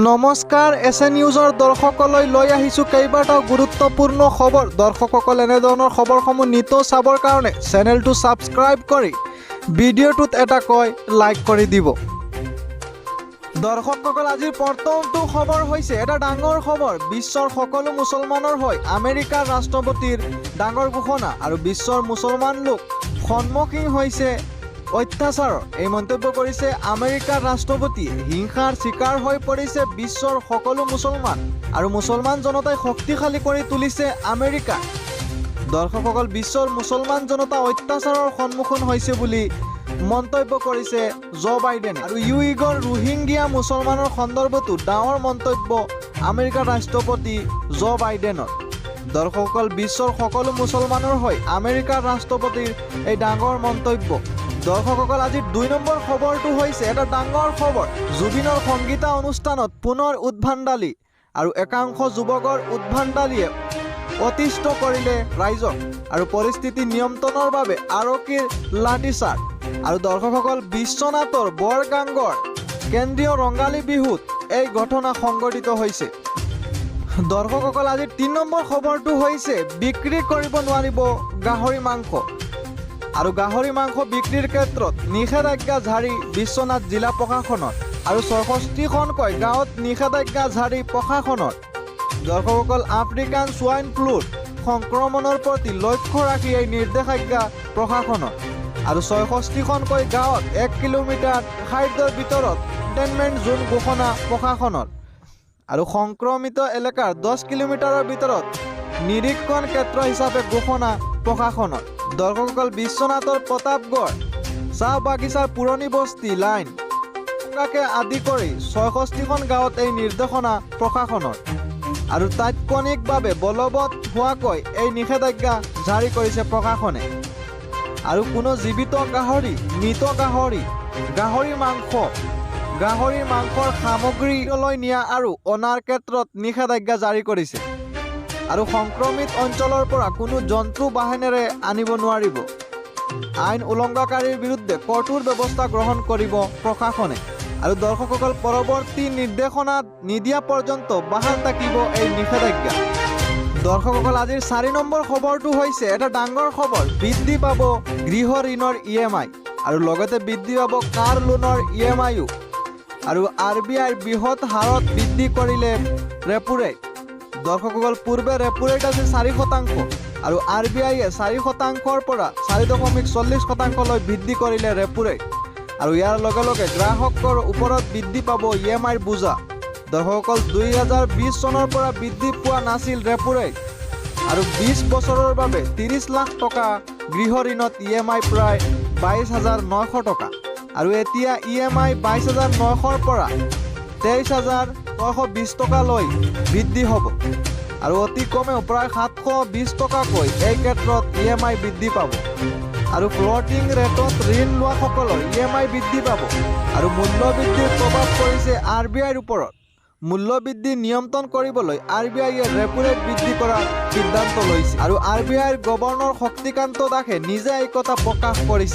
নমস্কাৰ এছ এ নিউজৰ দৰ্শকলৈ লৈ আহিছোঁ কেইবাটাও গুৰুত্বপূৰ্ণ খবৰ। দৰ্শকসকল এনেধৰণৰ খবৰসমূহ নিতৌ চাবৰ কাৰণে চেনেলটো ছাবস্ক্ৰাইব কৰি ভিডিঅ'টোত এটা লাইক কৰি দিব। দৰ্শকসকল আজিৰ প্ৰথমটো খবৰ হৈছে এটা ডাঙৰ খবৰ। বিশ্বৰ সকলো মুছলমানৰ হৈ আমেৰিকাৰ ৰাষ্ট্ৰপতিৰ ডাঙৰ ঘোষণা আৰু বিশ্বৰ মুছলমান লোক সন্মুখীন হৈছে অত্যাচাৰৰ। এই মন্তব্য কৰিছে আমেৰিকাৰ ৰাষ্ট্ৰপতিয়ে। হিংসাৰ চিকাৰ হৈ পৰিছে বিশ্বৰ সকলো মুছলমান আৰু মুছলমান জনতাই শক্তিশালী কৰি তুলিছে আমেৰিকা। দৰ্শকসকল, বিশ্বৰ মুছলমান জনতা অত্যাচাৰৰ সন্মুখীন হৈছে বুলি মন্তব্য কৰিছে জ' বাইডেনে। আৰু উইঘুৰ ৰোহিংগিয়া মুছলমানৰ সন্দৰ্ভতো ডাঙৰ মন্তব্য আমেৰিকাৰ ৰাষ্ট্ৰপতি জ' বাইডেনৰ। দৰ্শকসকল, বিশ্বৰ সকলো মুছলমানৰ হৈ আমেৰিকাৰ ৰাষ্ট্ৰপতিৰ এই ডাঙৰ মন্তব্য। দৰ্শকসকল, আজিৰ ২ নম্বৰ খবৰটো হৈছে এটা ডাঙৰ খবৰ। জুবিনৰ সংগীতা অনুষ্ঠানত পুনৰ উদ্ভণ্ডালি আৰু একাংশ যুৱকৰ উদ্ভণ্ডালিয়ে অতিষ্ঠ কৰিলে ৰাইজক আৰু পৰিস্থিতি নিয়ন্ত্ৰণৰ বাবে আৰক্ষীৰ লাঠিচাৰ্জ। আৰু দৰ্শকসকল, বিশ্বনাথৰ বৰগাংগৰ কেন্দ্ৰীয় ৰঙালী বিহুত এই ঘটনা সংঘটিত হৈছে। দৰ্শকসকল, আজিৰ ৩ নম্বৰ খবৰটো হৈছে বিক্ৰী কৰিব নোৱাৰিব গাহৰি মাংস আৰু গাহৰি মাংস বিক্ৰীৰ ক্ষেত্ৰত নিষেধাজ্ঞা জাৰি বিশ্বনাথ জিলা প্ৰশাসনৰ আৰু ৬৬খনকৈ গাঁৱত নিষেধাজ্ঞা জাৰি প্ৰশাসনৰ। দৰ্শকসকল, আফ্ৰিকান সোৱাইন ফ্লুৰ সংক্ৰমণৰ প্ৰতি লক্ষ্য ৰাখি এই নিষেধাজ্ঞা প্ৰশাসনৰ আৰু ৬৬খনকৈ গাঁৱত ১ কিলোমিটাৰ খাদ্যৰ ভিতৰত কণ্টেইনমেণ্ট জোন ঘোষণা প্ৰশাসনৰ আৰু সংক্ৰমিত এলেকাৰ ১০ কিলোমিটাৰৰ ভিতৰত নিৰীক্ষণ ক্ষেত্ৰ হিচাপে ঘোষণা প্ৰশাসনৰ। দৰ্শকসকল, বিশ্বনাথৰ প্ৰতাপগড় চাহ বাগিচাৰ পুৰণি বস্তি লাইন আদি কৰি ৬৬খন গাঁৱত এই নিৰ্দেশনা প্ৰশাসনৰ আৰু তাৎক্ষণিকভাৱে বলবৎ হোৱাকৈ এই নিষেধাজ্ঞা জাৰি কৰিছে প্ৰশাসনে। আৰু কোনো জীৱিত গাহৰি, মৃত গাহৰি, গাহৰিৰ মাংসৰ সামগ্ৰীলৈ নিয়া আৰু অনাৰ ক্ষেত্ৰত নিষেধাজ্ঞা জাৰি কৰিছে আৰু সংক্ৰমিত অঞ্চলৰ পৰা কোনো জন্তু বাহনেৰে আনিব নোৱাৰিব। আইন উলংঘনকাৰীৰ বিৰুদ্ধে কঠোৰ ব্যৱস্থা গ্ৰহণ কৰিব প্ৰশাসনে। আৰু দৰ্শকসকল, পৰৱৰ্তী নিৰ্দেশনা নিদিয়া পৰ্যন্ত বাহাল থাকিব এই নিষেধাজ্ঞা। দৰ্শকসকল, আজিৰ ৪ নম্বৰ খবৰটো হৈছে এটা ডাঙৰ খবৰ। বৃদ্ধি পাব গৃহ ঋণৰ EMI আৰু লগতে বৃদ্ধি পাব কাৰ লোনৰ EMIও। আৰু RBIৰ বৃহৎ হাৰত বৃদ্ধি কৰিলে ৰেপো ৰেট। দৰ্শকসকল, পূৰ্বে ৰেপো ৰেট আছিল ৪% আৰু RBIয়ে ৪%ৰ পৰা ৪.৪০%লৈ বৃদ্ধি কৰিলে ৰেপো ৰেট আৰু ইয়াৰ লগে লগে গ্ৰাহকৰ ওপৰত বৃদ্ধি পাব EMIৰ বোজা। দৰ্শকসকল, ২০২০ চনৰ পৰা বৃদ্ধি পোৱা নাছিল ৰেপো ৰেট আৰু ২০ বছৰৰ বাবে ৩০ লাখ টকা গৃহ ঋণত EMI প্ৰায় ২২,৯০০ টকা আৰু এতিয়া EMI ২২,৯০০ৰ পৰা ২৩,৯২০ টকালৈ বৃদ্ধি হ'ব আৰু অতি কমেও প্ৰায় ৭২০ টকাকৈ এই ক্ষেত্ৰত EMI বৃদ্ধি পাব। আৰু ফ্লটিং ৰেটত ঋণ লোৱাসকলৰ EMI বৃদ্ধি পাব আৰু মূল্যবৃদ্ধিৰ প্ৰভাৱ পৰিছে RBIৰ ওপৰত। মূল্যবৃদ্ধি নিয়ন্ত্ৰণ কৰিবলৈ RBIয়ে ৰেপো ৰেট বৃদ্ধি কৰাৰ সিদ্ধান্ত লৈছে আৰু RBIৰ গভৰ্ণৰ শক্তিকান্ত দাসে নিজে এই কথা প্ৰকাশ কৰিছে।